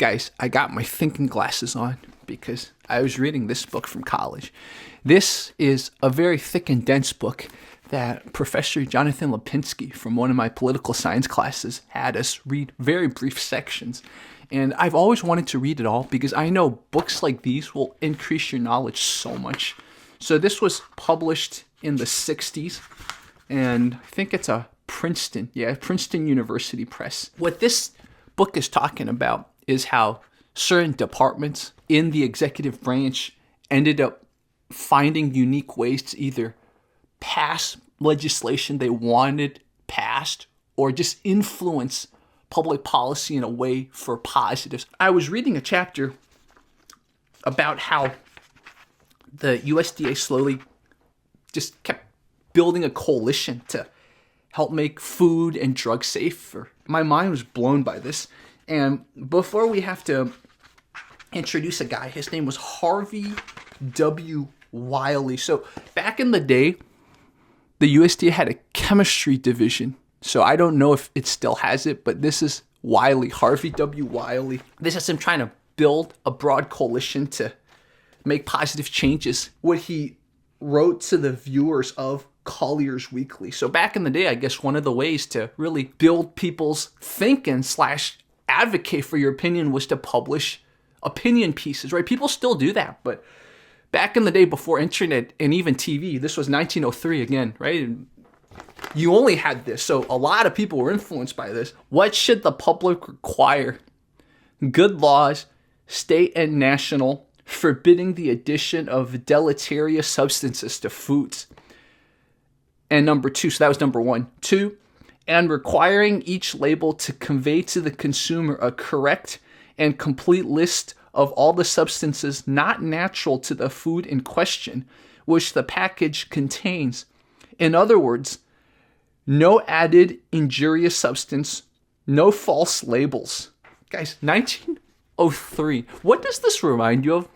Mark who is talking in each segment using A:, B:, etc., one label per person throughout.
A: Guys, I got my thinking glasses on because I was reading this book from college. This is a very thick and dense book that Professor Jonathan Lipinski from one of my political science classes had us read very brief sections. And I've always wanted to read it all because I know books like these will increase your knowledge so much. So this was published in the 60s, and I think it's a Princeton University Press. What this book is talking about is how certain departments in the executive branch ended up finding unique ways to either pass legislation they wanted passed or just influence public policy in a way for positives. I was reading a chapter about how the USDA slowly just kept building a coalition to help make food and drugs safer. My mind was blown by this. And before we have to introduce a guy, his name was Harvey W Wy. So back in the day, the USDA had a chemistry division. So I don't know if it still has it, but this is Wiley, Harvey W Wy. This is him trying to build a broad coalition to make positive changes. What he wrote to the viewers of Collier's Weekly. So back in the day, I guess one of the ways to really build people's thinking / advocate for your opinion was to publish opinion pieces, right? People still do that, but back in the day before internet and even TV, this was 1903 again, right? You only had this, so a lot of people were influenced by this. What should the public require? Good laws, state and national, forbidding the addition of deleterious substances to foods. And number 2, so that was number 1. 2, and requiring each label to convey to the consumer a correct and complete list of all the substances not natural to the food in question, which the package contains. In other words, no added injurious substance, no false labels. Guys, 1903. What does this remind you of?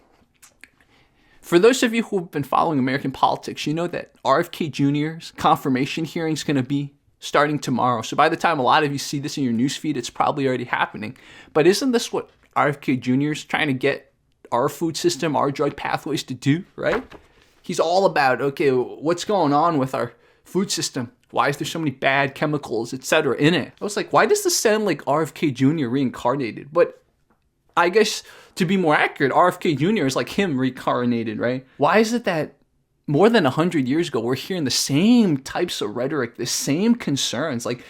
A: For those of you who have been following American politics, you know that RFK Jr.'s confirmation hearing is going to be starting tomorrow. So by the time a lot of you see this in your newsfeed, it's probably already happening. But isn't this what RFK Jr. is trying to get our food system, our drug pathways to do, right? He's all about, okay, what's going on with our food system? Why is there so many bad chemicals, etc. in it? I was like, why does this sound like RFK Jr. reincarnated? But I guess to be more accurate, RFK Jr. is like him reincarnated, right? Why is it that more than 100 years ago, we're hearing the same types of rhetoric, the same concerns? Like,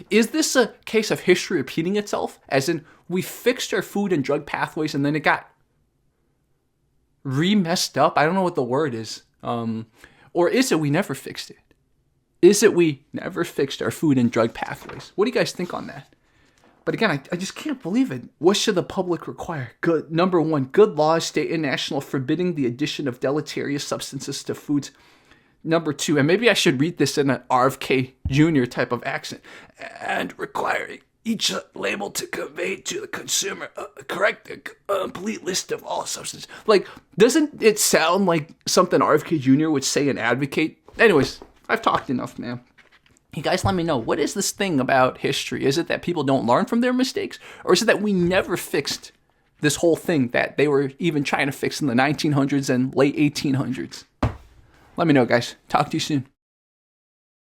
A: is this a case of history repeating itself? As in, we fixed our food and drug pathways and then it got re-messed up? I don't know what the word is. Or is it we never fixed it? Is it we never fixed our food and drug pathways? What do you guys think on that? But again, I just can't believe it. What should the public require? Good. Number 1, good laws, state and national, forbidding the addition of deleterious substances to foods. Number 2, and maybe I should read this in an RFK Jr. type of accent, and requiring each label to convey to the consumer a correct and complete list of all substances. Like, doesn't it sound like something RFK Jr. would say and advocate? Anyways, I've talked enough, man. You guys let me know, what is this thing about history? Is it that people don't learn from their mistakes? Or is it that we never fixed this whole thing that they were even trying to fix in the 1900s and late 1800s? Let me know, guys. Talk to you soon.